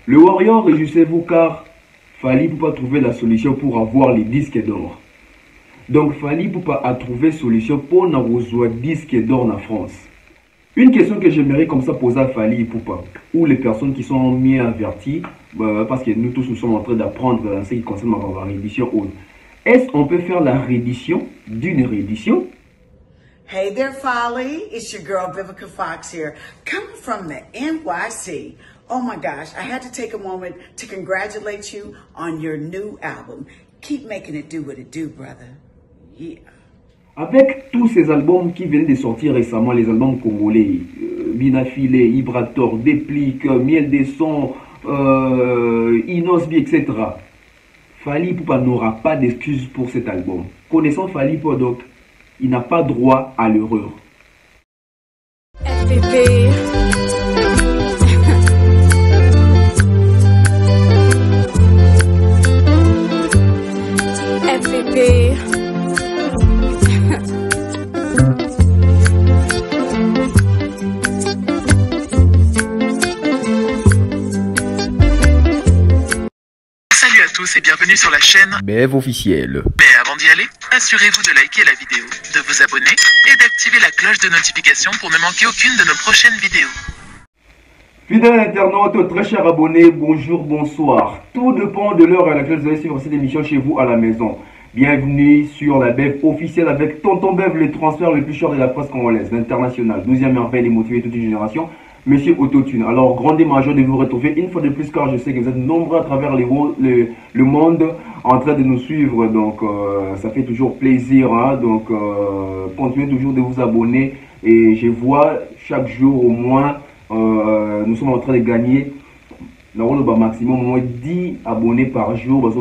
Le Warrior, réjouissez-vous car Fally Ipupa trouver la solution pour avoir les disques d'or. Donc Fally Ipupa a trouvé solution pour avoir disques d'or en France. Une question que j'aimerais comme ça poser à Fally Ipupa, ou les personnes qui sont mieux averties, parce que nous tous nous sommes en train d'apprendre ce qui concerne la réédition. Est-ce qu'on peut faire la réédition d'une réédition? Hey there, Fally. It's your girl, Vivica Fox here, coming from the NYC. Oh my gosh, I had to take a moment to congratulate you on your new album. Keep making it do what it do, brother. Yeah. Avec tous ces albums qui viennent de sortir récemment, les albums congolais, Binafilé, Ibrator, Déplique, Miel des Sons, Inosbi, etc. Fally Ipupa n'aura pas d'excuses pour cet album. Connaissant Fally Ipupa, donc, il n'a pas droit à l'erreur. FPP. FPP. Salut à tous et bienvenue sur la chaîne BF officiel. Mais avant d'y aller, assurez-vous de liker la vidéo, de vous abonner et d'activer la cloche de notification pour ne manquer aucune de nos prochaines vidéos. Fidèles internautes, très chers abonnés, bonjour, bonsoir. Tout dépend de l'heure à laquelle vous allez suivre cette émission chez vous à la maison. Bienvenue sur la BF officielle avec Tonton Bev, le transfert le plus cher de la presse congolaise, l'international, 12e merveille et motivé toute une génération, Monsieur Autotune. Alors, grande et majeur de vous retrouver une fois de plus car je sais que vous êtes nombreux à travers le monde en train de nous suivre. Donc, ça fait toujours plaisir. Hein? Donc, continuez toujours de vous abonner et je vois chaque jour au moins, nous sommes en train de gagner le maximum au moins 10 abonnés par jour. Ça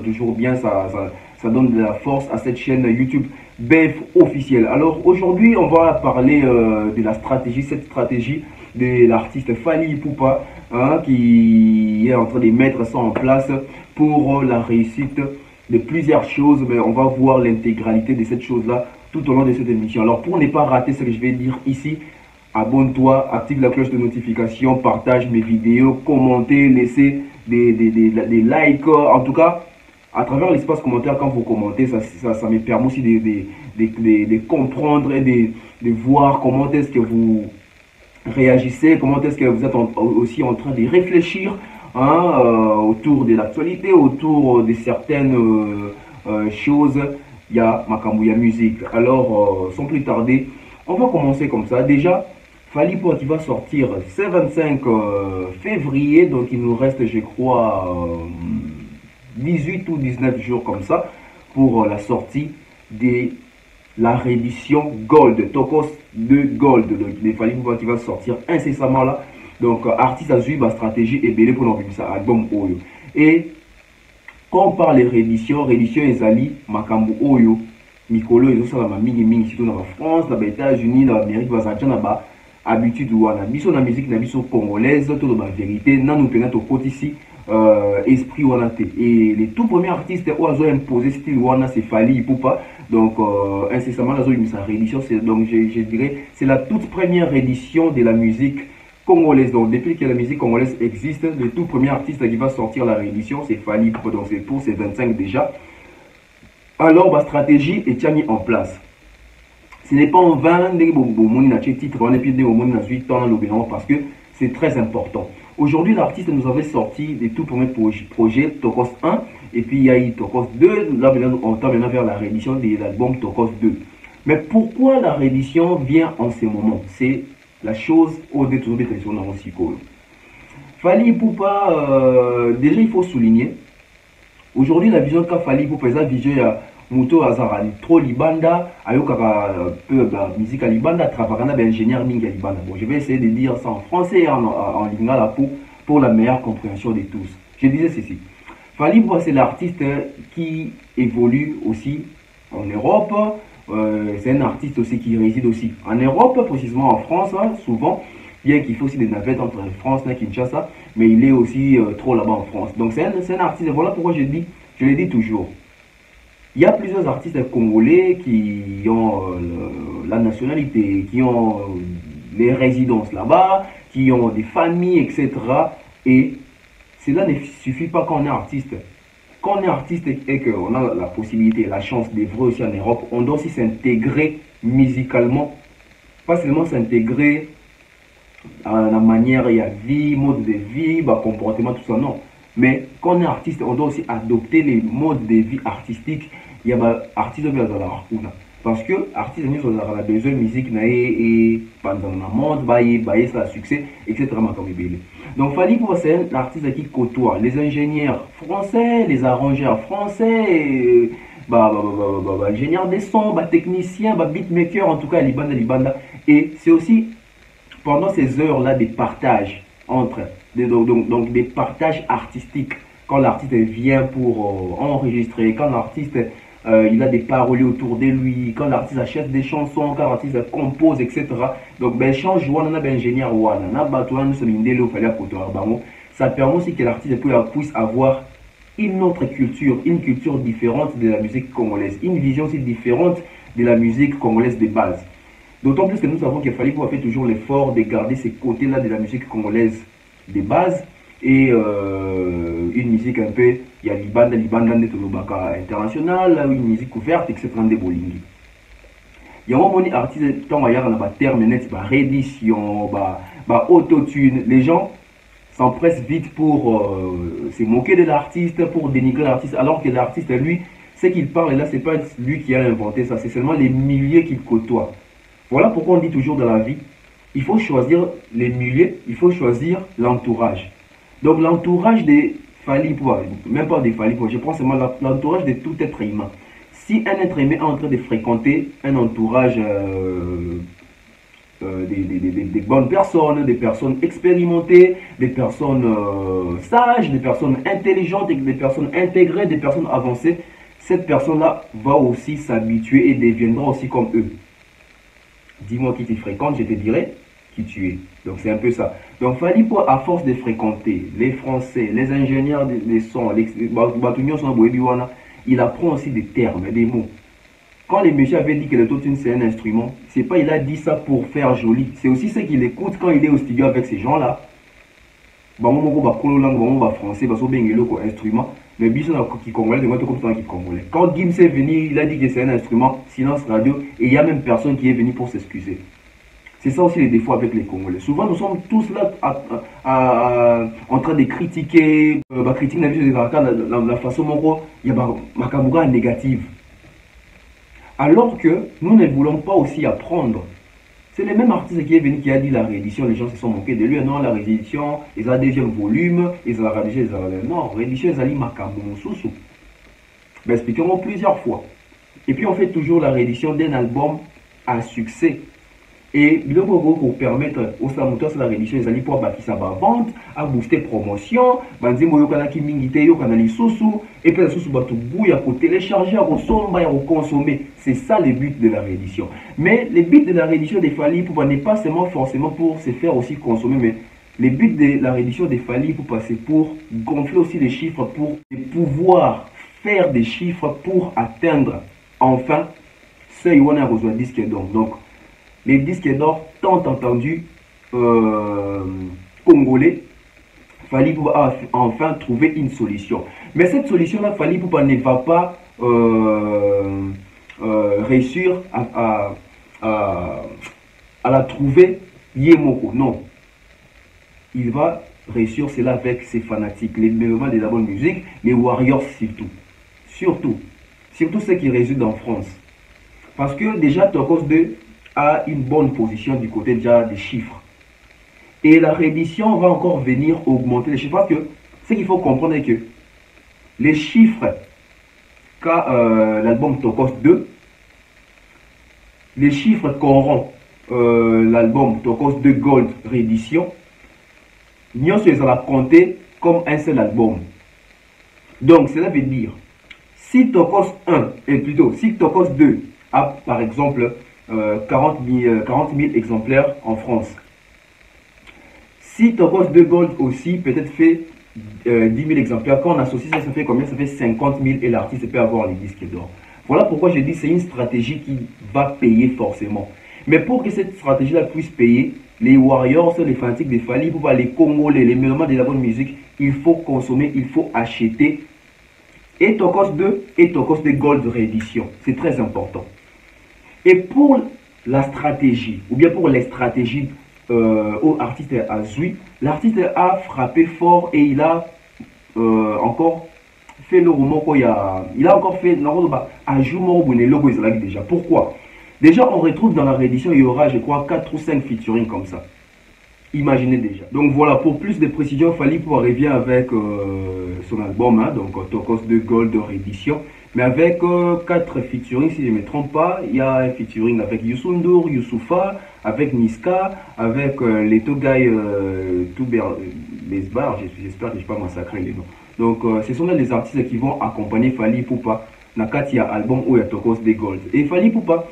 toujours bien, ça donne de la force à cette chaîne YouTube BF officielle. Alors aujourd'hui on va parler de la stratégie, cette stratégie de l'artiste Fally Ipupa, hein, qui est en train de mettre ça en place pour la réussite de plusieurs choses, mais on va voir l'intégralité de cette chose là tout au long de cette émission. Alors pour ne pas rater ce que je vais dire ici, abonne-toi, active la cloche de notification, partage mes vidéos, commentez, laissez des likes, en tout cas à travers l'espace commentaire. Quand vous commentez, ça me permet aussi de comprendre et de voir comment est-ce que vous réagissez, comment est-ce que vous êtes aussi en train de réfléchir, hein, autour de l'actualité, autour de certaines choses. Il y a Makambouya musique. Alors sans plus tarder, on va commencer comme ça. Déjà Fally Ipupa qui va sortir ce 25 février, donc il nous reste je crois 18 ou 19 jours comme ça pour la sortie de la réédition Gold, Tokos 2 Gold de Fally Ipupa qui va sortir incessamment là. Donc artiste a suivi ma stratégie et belé pour l'envie ça album Oyo. Et quand on parle de réédition ezali makambu Oyo mikolo ezosala ma mingi surtout dans la France, dans les États-Unis, dans l'Amérique, bazanja ba habitude wana biso na musique na biso congolaise to ba vérité na nous penat au côté ici esprit wana te. Et les tout premiers artistes où ont imposé style wana c'est Fally Ipupa. Donc incessamment la zone sa réédition, c'est donc je dirais c'est la toute première édition de la musique congolaise. Donc depuis que la musique congolaise existe, le tout premier artiste qui va sortir la réédition c'est Fally Ipupa. Donc c'est pour ces 25 déjà. Alors ma stratégie est mise en place. Ce n'est pas en vain parce que c'est très important. Aujourd'hui, l'artiste nous avait sorti des tout premiers projets Tokos 1 et puis il y a eu Tokos 2. Là, on tend maintenant vers la réédition de l'album Tokos 2. Mais pourquoi la réédition vient en ce moment? C'est la chose au détour des traditions dans aussi. Fally Ipupa, déjà il faut souligner. Aujourd'hui, la vision qu'a Fally Ipupa, la vision Muto Azara trop libanda ayokaka peu musique à libanda travaillana ingénieur mingi à libanda. Bon, je vais essayer de dire ça en français et en lingala pour la meilleure compréhension de tous. Je disais ceci. Fally Ipupa c'est l'artiste qui évolue aussi en Europe. C'est un artiste aussi qui réside aussi en Europe, précisément en France, hein, souvent. Bien qu'il faut aussi des navettes entre France et Kinshasa, mais il est aussi trop là-bas en France. Donc c'est un artiste. Voilà pourquoi je le dis toujours. Il y a plusieurs artistes congolais qui ont la nationalité, qui ont les résidences là-bas, qui ont des familles, etc. Et cela ne suffit pas quand on est artiste. Quand on est artiste et qu'on a la possibilité, la chance d'œuvrer aussi en Europe, on doit aussi s'intégrer musicalement. Pas seulement s'intégrer à la manière et à vie, mode de vie, comportement, tout ça, non. Mais quand on est artiste, on doit aussi adopter les modes de vie artistiques. Il y a artiste de la parce que artiste nous a besoin de musique et pendant la monde, ça succès, etc. Donc Fally Ipupa c'est un artiste qui côtoie les ingénieurs français, les arrangeurs français, ingénieurs des sons, techniciens, beatmakers, en tout cas libanda. Et c'est aussi pendant ces heures-là des partages entre, donc des partages artistiques, quand l'artiste vient pour enregistrer, quand l'artiste il a des paroliers autour de lui, quand l'artiste achète des chansons, quand l'artiste compose, etc. Donc, échange, ingénieur, ça permet aussi que l'artiste puisse avoir une autre culture, une culture différente de la musique congolaise, une vision aussi différente de la musique congolaise de base. D'autant plus que nous savons qu'il fallait faire toujours l'effort de garder ces côtés-là de la musique congolaise de base et une musique un peu, il y a libanda international, une musique ouverte, etc. de Bolingi. Il y a un artiste, tant qu'il y a un terme net, réédition, autotune, les gens s'empressent vite pour se moquer de l'artiste, pour dénigrer l'artiste, alors que l'artiste, lui, ce qu'il parle là, c'est pas lui qui a inventé ça, c'est seulement les milieux qu'il côtoie. Voilà pourquoi on dit toujours dans la vie, il faut choisir les milieux, il faut choisir l'entourage. Donc l'entourage des Fally Ipupa, même pas des Fally Ipupa, je prends seulement l'entourage de tout être humain. Si un être humain est en train de fréquenter un entourage des bonnes personnes, des personnes expérimentées, des personnes sages, des personnes intelligentes, des personnes intégrées, des personnes avancées, cette personne-là va aussi s'habituer et deviendra aussi comme eux. Dis-moi qui tu fréquentes, je te dirai qui tu es. Donc c'est un peu ça. Donc Fally Ipupa, à force de fréquenter les Français, les ingénieurs des sons, il apprend aussi des termes, des mots. Quand les messieurs avaient dit que l'autotune c'est un instrument, c'est pas il a dit ça pour faire joli. C'est aussi ce qu'il écoute quand il est au studio avec ces gens-là. Français, instrument. Mais qui congolais, quand Gims est venu, il a dit que c'est un instrument, silence radio, et il n'y a même personne qui est venu pour s'excuser. C'est ça aussi les défauts avec les Congolais. Souvent, nous sommes tous là en train de critiquer, la façon dont il y a Makamura négative. Alors que nous ne voulons pas aussi apprendre. C'est le même artiste qui est venu qui a dit la réédition, les gens se sont moqués de lui. Non, la réédition, ils ont un deuxième volume, ils ont la réédition, ils ont la non, réédition, ils ont dit Makamura Soussou. Ben, expliquons plusieurs fois. Et puis on fait toujours la réédition d'un album à succès. Et pour permettre aux Samoutons la réédition, ils allaient pour bâtir sa vente, à booster promotion, banzi moyokana ki mingite yo kanali sousou, et puis la sousou batu bouya pour télécharger, à consommer, à consommer. C'est ça le but de la réédition. Mais le but de la réédition des Fally Ipupa n'est pas seulement forcément pour se faire aussi consommer, mais le but de la réédition des Fally Ipupa c'est pour gonfler aussi les chiffres, pour pouvoir faire des chiffres pour atteindre enfin ce qu'on a besoin de disque d'or. Donc les disques d'or tant entendus congolais, Fally Ipupa a enfin trouvé une solution. Mais cette solution-là, Fally Ipupa ne va pas réussir à la trouver Yemoko. Non. Il va réussir cela avec ses fanatiques, les mélomanes de la bonne musique, les warriors surtout. Surtout ceux qui résident en France. Parce que déjà, Tokos 2 a une bonne position du côté déjà des chiffres. Et la réédition va encore venir augmenter les chiffres. Parce que ce qu'il faut comprendre est que les chiffres qu'a l'album Tokos 2, les chiffres qu'auront l'album Tokos 2 Gold réédition, nous allons compter comme un seul album. Donc cela veut dire, si Tokos 1, et plutôt si Tokos 2 a par exemple 40 000 exemplaires en France. Si Tokos 2 Gold aussi peut-être fait 10 000 exemplaires, quand on associe ça, ça fait combien? Ça fait 50 000 et l'artiste peut avoir les disques d'or. Voilà pourquoi je dis que c'est une stratégie qui va payer forcément. Mais pour que cette stratégie-là puisse payer, les Warriors, les fanatiques de Fally Ipupa, les Congolais, les mélomanes de la bonne musique, il faut consommer, il faut acheter et Tokos 2 et Tokos 2 Gold réédition. C'est très important. Et pour la stratégie, ou bien pour les stratégies aux artistes Azui, l'artiste a frappé fort et il a encore fait le roman qu'il il a encore fait ajout déjà. Pourquoi? Déjà, on retrouve dans la réédition, il y aura, je crois, 4 ou 5 featuring comme ça. Imaginez déjà. Donc voilà, pour plus de précision, Fally Ipupa revient avec son album, hein, donc Tokos 2 Gold réédition, mais avec 4 featuring, si je ne me trompe pas. Il y a un featuring avec Youssou N'Dour, Youssoupha, avec Niska, avec les Togay Besbar, j'espère que je ne vais pas massacrer les noms. Donc ce sont les artistes qui vont accompagner Fally Ipupa dans le album où il y a Tokos 2 Gold. Et Fally Ipupa,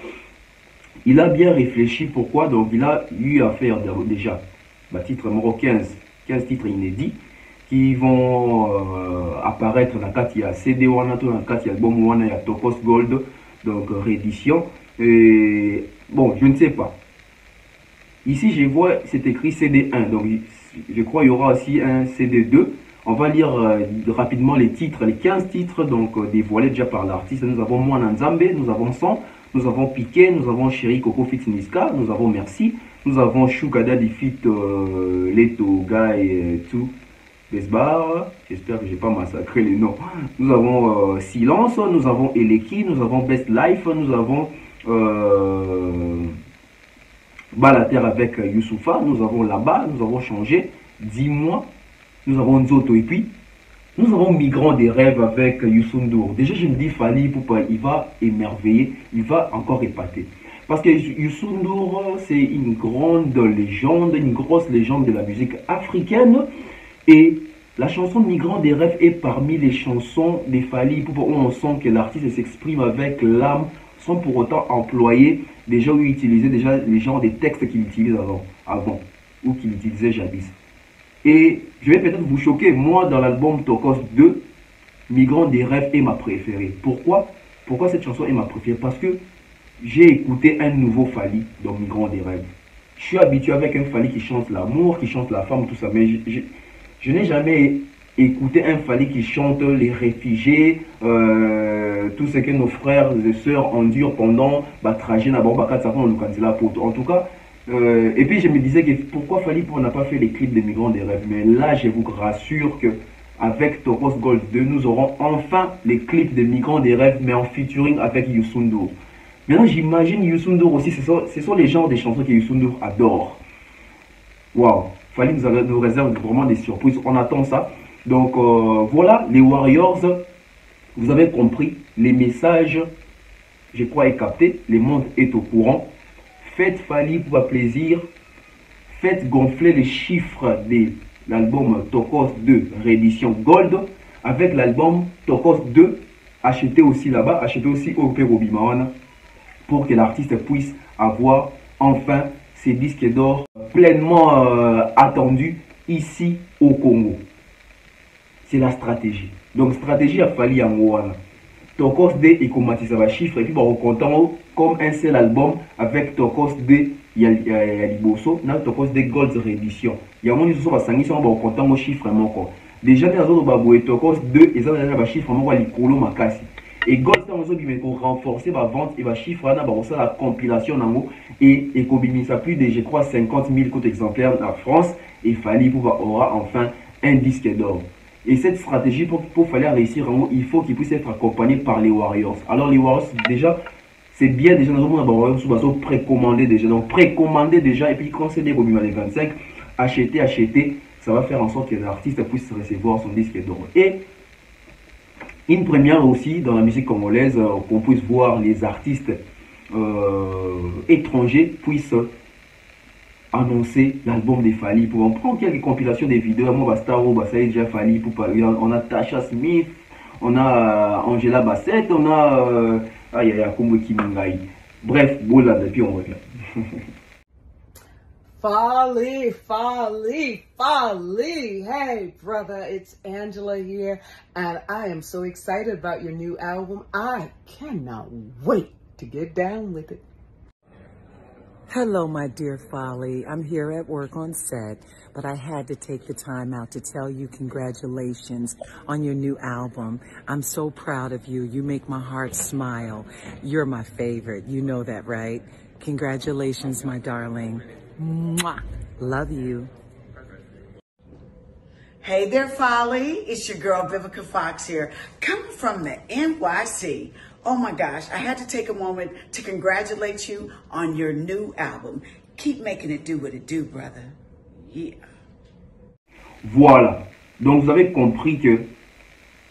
il a bien réfléchi pourquoi, donc il a eu à faire déjà titre numéro 15 titres inédits qui vont apparaître dans le CD Wana, dans le album Wana, il y a Tokos Gold, donc réédition. Et bon, je ne sais pas. Ici, je vois, c'est écrit CD1, donc je crois qu'il y aura aussi un CD2. On va lire rapidement les titres, les 15 titres donc dévoilés déjà par l'artiste. Nous avons Mwana Nzambe, nous avons Son, nous avons Piqué, nous avons Chéri Coco Fit Niska, nous avons Merci, nous avons Shugada di Fit Leto Guy et tout Besbar. J'espère que je n'ai pas massacré les noms. Nous avons Silence, nous avons Eleki, nous avons Best Life, nous avons Balater avec Youssoupha, nous avons Là-bas, nous avons Changé, Dis-moi, nous avons Nzoto et puis nous avons Migrant des rêves avec Youssou N'Dour. Déjà, je me dis, Fally Ipupa, il va émerveiller, il va encore épater. Parce que Youssou N'Dour, c'est une grande légende, une grosse légende de la musique africaine. Et la chanson Migrant des rêves est parmi les chansons des Fally Ipupa où on sent que l'artiste s'exprime avec l'âme, sans pour autant employer des gens qui utilisaient déjà les genres des textes qu'il utilisait avant ou qu'il utilisait jadis. Et je vais peut-être vous choquer, moi dans l'album Tokos 2, Migrant des rêves est ma préférée. Pourquoi cette chanson est ma préférée? Parce que j'ai écouté un nouveau Fally dans Migrant des rêves. Je suis habitué avec un Fally qui chante l'amour, qui chante la femme, tout ça, mais je n'ai jamais écouté un Fally qui chante les réfugiés, tout ce que nos frères et sœurs endurent pendant le trajet en tout cas. Et puis je me disais que pourquoi Fally Ipupa n'a pas fait les clips des Migrants des rêves. Mais là, je vous rassure que avec Tokos Gold 2, nous aurons enfin les clips des Migrants des rêves, mais en featuring avec Youssou N'Dour. Maintenant, j'imagine Youssou N'Dour aussi, ce sont les genres des chansons que Youssou N'Dour adore. Waouh, Fally nous réserve vraiment des surprises, on attend ça. Donc voilà, les Warriors, vous avez compris, les messages, je crois, est capté, le monde est au courant. Faites Fally Ipupa plaisir, faites gonfler les chiffres de l'album Tokos 2 réédition Gold avec l'album Tokos 2. Achetez aussi là-bas, achetez aussi au Perobimawana pour que l'artiste puisse avoir enfin ses disques d'or pleinement attendus ici au Congo. C'est la stratégie. Donc stratégie a Fally Angoana. Tokos 2 et comment ça va chiffre et puis on content comme un seul album avec Tokos 2 il y a Liboso na Tokos 2 Gold réédition. Il y a mon sont basangi sont ba content au chiffre moko. Déjà dans autres baboué Tokos 2 et ça ba chiffre moko likolo makasi. Et Gold ça on bi pour renforcer ba vente et ba chiffre na ba ça la compilation nango et ça plus de je crois 50 000 copies exemplaires en France et Fally Ipupa aura enfin un disque d'or. Et cette stratégie, pour falloir réussir, il faut qu'il puisse être accompagné par les Warriors. Alors les Warriors, déjà, c'est bien déjà, nous avons précommandé déjà. Donc précommandé déjà, et puis quand c'est des les 25, acheter, ça va faire en sorte que l'artiste puisse recevoir son disque d'or. Et une première aussi dans la musique congolaise, qu'on puisse voir les artistes étrangers puissent annoncer l'album de Fally Ipupa. On prend quelques compilations des vidéos. Moi, Bastaro, Bassay, déjà Fally Ipupa. On a Tasha Smith, on a Angela Bassett, on a Kombo Kimingai. Bref, voilà, depuis on revient. Fally. Hey, brother, it's Angela here, and I am so excited about your new album. I cannot wait to get down with it. Hello, my dear Folly. I'm here at work on set, but I had to take the time out to tell you congratulations on your new album. I'm so proud of you. You make my heart smile. You're my favorite. You know that, right? Congratulations, my darling. Mwah. Love you. Hey there, Folly. It's your girl, Vivica Fox here, coming from the NYC. Oh my gosh, I had to take a moment to congratulate you on your new album. Keep making it do what it do, brother. Yeah. Voilà. Donc vous avez compris que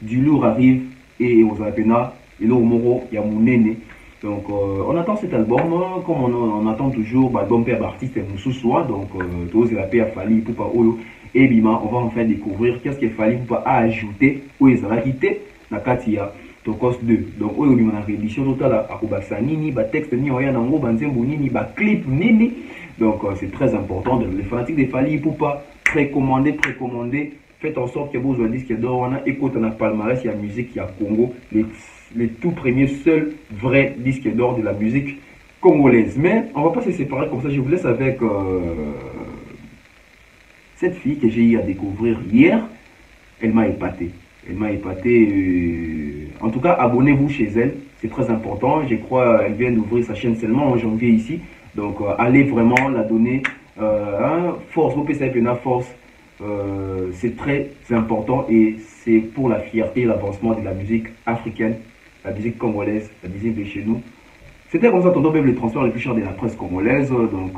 du lourd arrive et Ozapena, et Loro Moro, Yamounene. Donc on attend cet album, comme on attend toujours l'album Père Baptiste et Moussoussoua. Donc tous la paix à Fali, Poupa Oyo et Bima, on va enfin découvrir qu'est-ce qu'il fallait pour ajouter ou les quitté na Katia. Tokos 2. Donc oyo bima na réédition totale à Kobasa Nini, ba texte ni oya nango banzembo nini, ba clip nini. Donc c'est très important. Donc, les fanatiques des Fali Poupa précommander. Faites en sorte que vous ayez un disque d'or. On a écouté dans palmarès, il y a musique, il y a Congo, les tout premiers seuls vrais disques d'or de la musique congolaise. Mais on va pas se séparer comme ça. Je vous laisse avec cette fille que j'ai eu à découvrir hier. Elle m'a épaté. En tout cas, abonnez-vous chez elle. C'est très important. Je crois qu'elle vient d'ouvrir sa chaîne seulement en janvier ici. Donc, allez vraiment la donner. Force, force. C'est très important et c'est pour la fierté et l'avancement de la musique africaine, la musique congolaise, la musique de chez nous. C'était comme ça, tonton même les transferts les plus chers de la presse congolaise. Donc,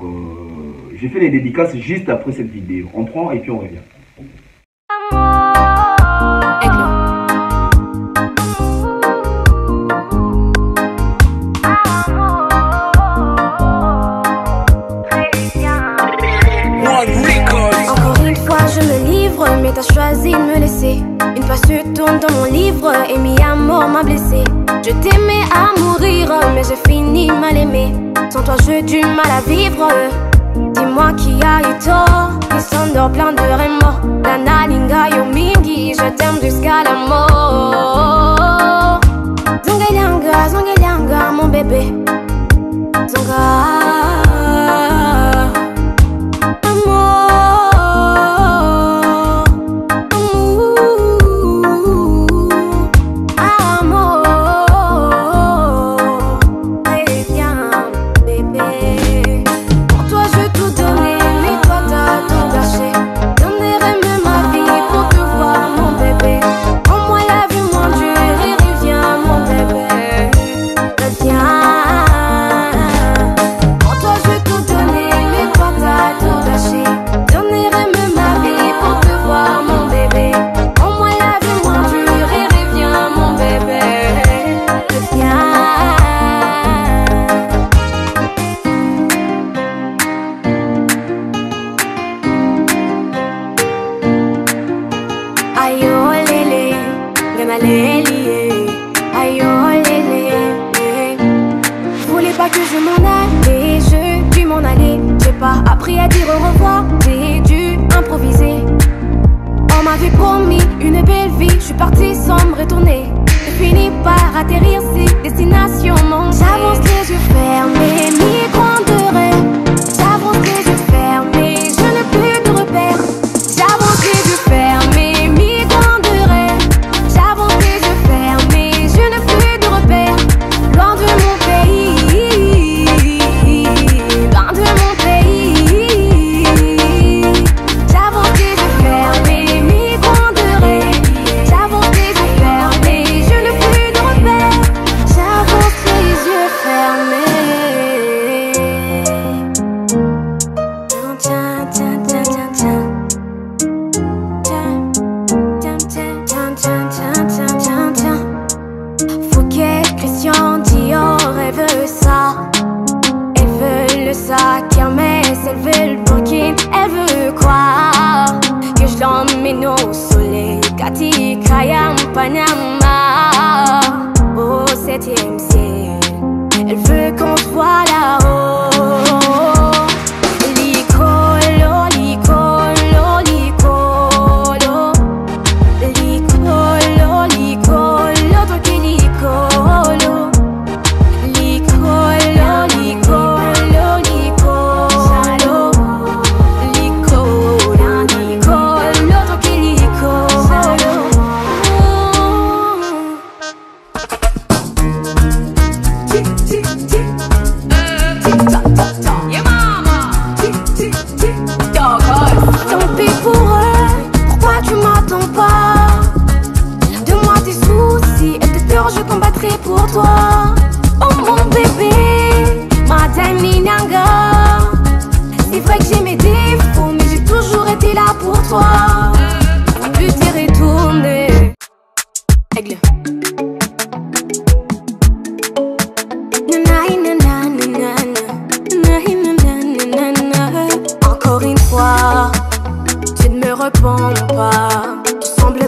j'ai fait les dédicaces juste après cette vidéo. On prend et puis on revient. Mais t'as choisi de me laisser. Une page se tourne dans mon livre et mi amour m'a blessé. Je t'aimais à mourir, mais j'ai fini mal aimé. Sans toi j'ai du mal à vivre. Dis-moi qui a eu tort. Il s'endort plein de remords. Nana linga yo mingi, je t'aime jusqu'à la mort. Zongelianga, mon bébé. Zonga. Voulais pas que je m'en allais, je dû m'en aller. J'ai pas appris à dire au revoir, j'ai dû improviser. On m'avait promis une belle vie, je suis partie sans me retourner. J'ai fini par atterrir si destination mon. J'avance les yeux fermés, migrant de rêve. J'avance les yeux fermés, je n'ai plus de repères. J'avance les yeux fermés, migrant de rêve. J'avance les yeux fermés, je n'ai plus de repères. Loin de mon pays, loin de mon pays. J'avance les yeux fermés, migrant de rêve. J'avance les yeux fermés, je n'ai plus de repères. J'avance les yeux fermés. Tiens, tiens, tiens, tiens, tiens. Fouquet, Christian, Dior, elle veut ça. Elle veut le sac Hermès, elle veut le Burkina. Elle veut croire que je l'emmène au soleil. Kati, Kayam, Panama. Au 7e ciel, elle veut qu'on se voit là-haut. Licolo, licolo, licolo. Licolo, licolo, toi qui licolo. Licolo, licolo, licolo.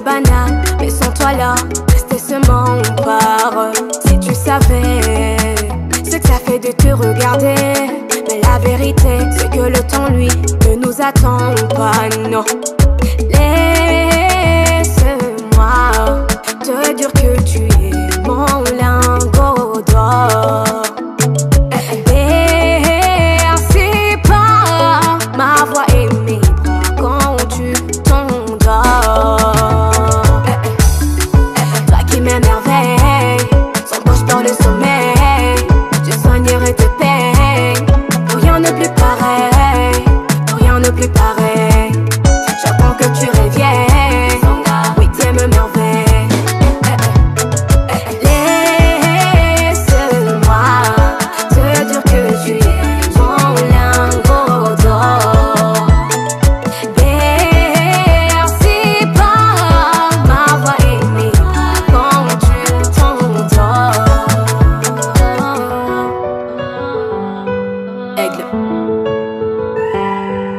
banal, mais sans toi là, rester seulement on part. Si tu savais ce que ça fait de te regarder, mais la vérité, c'est que le temps, lui, ne nous attend pas, non. Laisse-moi te dire que tu es mon lingot d'or. Bercé par ma voix et mes bras quand tu t'endors. Toi qui m'émerveille, sans poche dans le sommeil, je soignerai tes peines. Pour rien ne plus pareil, pour rien ne plus pareil. J'attends que tu reviennes, oui t'aimes merveille. Laisse-moi te dire que tu es mon lingot d'or. Bercé par ma voix et mes bras quand tu t'endors. Aigle.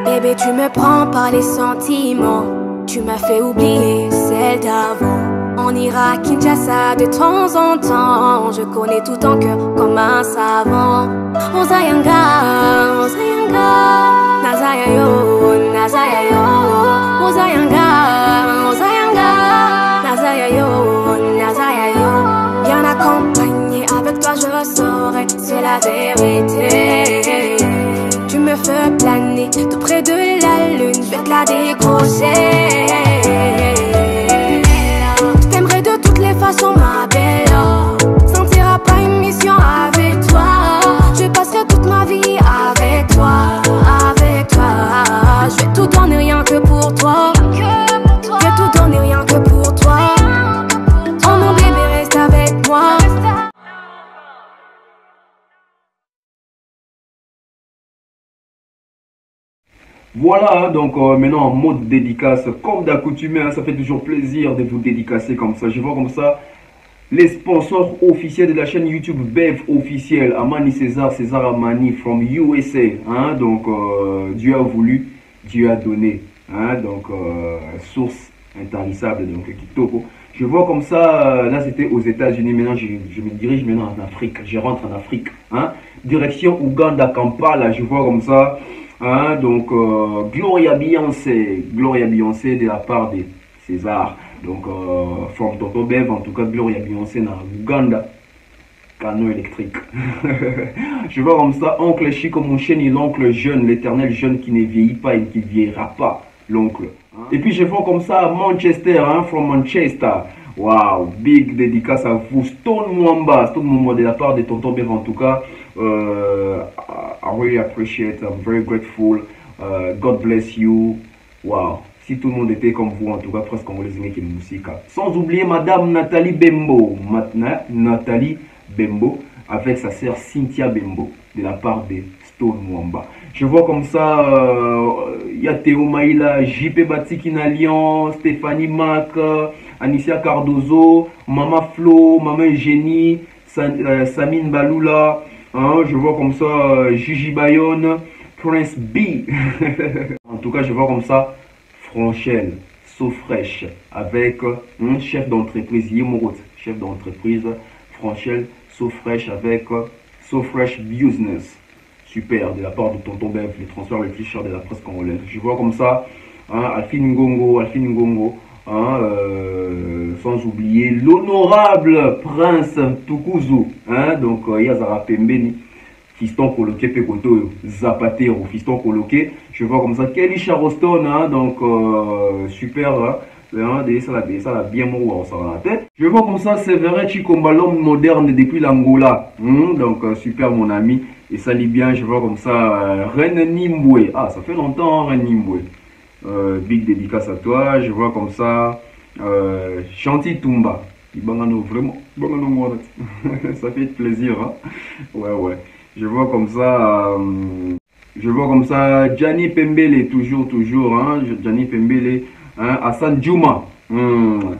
Bébé, tu me prends par les sentiments. Tu m'as fait oublier celle d'avant. On ira à Kinshasa de temps en temps. Je connais tout ton cœur comme un savant. Ozayanga, Ozayanga, Nazaya yo, Nazaya yo. Ozayanga, Ozayanga, Nazaya yo, Nazaya yo. Bien accompagné, avec toi je saurai, c'est la vérité. Tu me fais planer tout près de la lune, je vais te la décrocher. Je t'aimerai de toutes les façons, ma belle. Sentira pas une mission avec toi. Je passerai toute ma vie avec toi, avec toi. Je vais tout donner rien que pour toi. Je vais tout donner rien que pour toi. Oh mon bébé, reste avec moi. Voilà, donc maintenant en mode dédicace, comme d'accoutumé, hein, ça fait toujours plaisir de vous dédicacer comme ça. Je vois comme ça les sponsors officiels de la chaîne YouTube Bev officielle, Amani César, César Amani from USA. Hein, donc Dieu a voulu, Dieu a donné. Hein, donc source intarissable, donc Kitoko. Je vois comme ça, là c'était aux États-Unis, maintenant je me dirige maintenant en Afrique, je rentre en Afrique. Hein, direction Ouganda, Kampala, je vois comme ça. Hein, donc Gloria Beyoncé de la part de César, donc from Tonton Bev, en tout cas Gloria Beyoncé dans Uganda, canon électrique. Je vois comme ça oncle Chico Moucheni, l'oncle jeune, l'éternel jeune qui ne vieillit pas et qui ne vieillira pas, l'oncle. Et puis je vois comme ça Manchester, hein, from Manchester. Wow, big dédicace à vous, Stone Mwamba de la part de Tonton Bev, en tout cas. I really appreciate, I'm very grateful. God bless you. Wow, si tout le monde était comme vous, en tout cas, presque on les aimait qui musique. Sans oublier Madame Nathalie Bembo, Nathalie Bembo, avec sa sœur Cynthia Bembo, de la part de Stone Mwamba. Je vois comme ça, il y a Théo Maïla, JP Batikina Lyon, Stéphanie Mac, Anicia Cardozo, Mama Flo, Maman Eugénie, Samine Baloula. Hein, je vois comme ça Gigi Bayonne, Prince B. En tout cas, je vois comme ça Franchel, So Fresh, avec un chef d'entreprise, Yemorot, chef d'entreprise, Franchel, So Fresh, avec So Fresh Business. Super, de la part de Tonton Bev, les transferts les plus chers de la presse congolaise. Je vois comme ça hein, Alphine Ngongo, hein, sans oublier l'honorable Prince Tukuzu, hein, donc Yazara Pembeni, fiston coloqué Pekoto, Zapatero, fiston coloqué. Je vois comme ça Kelly Charoston, hein, donc super, hein, ça l'a bien mou ça la tête. Je vois comme ça Séverin Chikomba, l'homme moderne depuis l'Angola, donc super mon ami, et ça lit bien. Je vois comme ça Reine Nimbwe, ah ça fait longtemps hein, Reine Nimbwe. Big dédicace à toi. Je vois comme ça Chanty Tumba, vraiment ça fait plaisir hein? Ouais. Je vois comme ça Gianni Pembele, toujours hein? Gianni Pembele, hein? Hassan Djouma,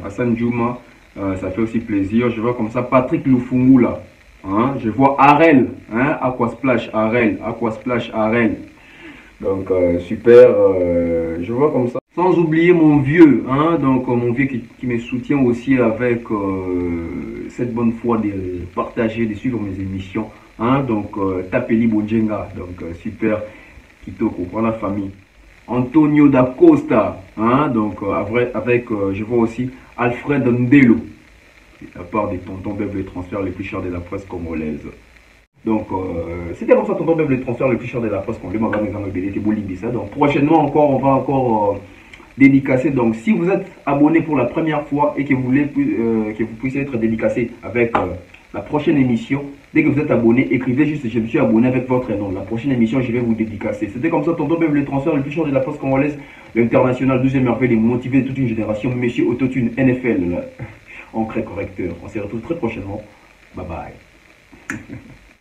Hassan Djouma, ça fait aussi plaisir. Je vois comme ça Patrick Lufungula, hein? Je vois Arel, hein? Aquasplash Arel. Donc super, je vois comme ça Sans oublier mon vieux, hein, donc mon vieux qui me soutient aussi avec cette bonne foi de partager, de suivre mes émissions. Hein, donc Tapeli Bonjenga, donc super Kitoko, pour la famille. Antonio da Costa, hein, donc avec je vois aussi Alfred Ndelo, à part des Tonton Bev, les transferts les plus chers de la presse congolaise. Donc c'était pour ça Tonton Bev, les transferts les plus chers de la presse congolaise. Donc prochainement encore, on va encore dédicacer. Donc si vous êtes abonné pour la première fois et que vous voulez que vous puissiez être dédicacé avec la prochaine émission, dès que vous êtes abonné, écrivez juste je me suis abonné avec votre nom. La prochaine émission, je vais vous dédicacer. C'était comme ça, Tonton Bev, le transfert le plus cher de la presse congolaise, l'international, 12e merveille, les motivés de toute une génération, Monsieur Autotune NFL, ancré correcteur. On se retrouve très prochainement. Bye bye.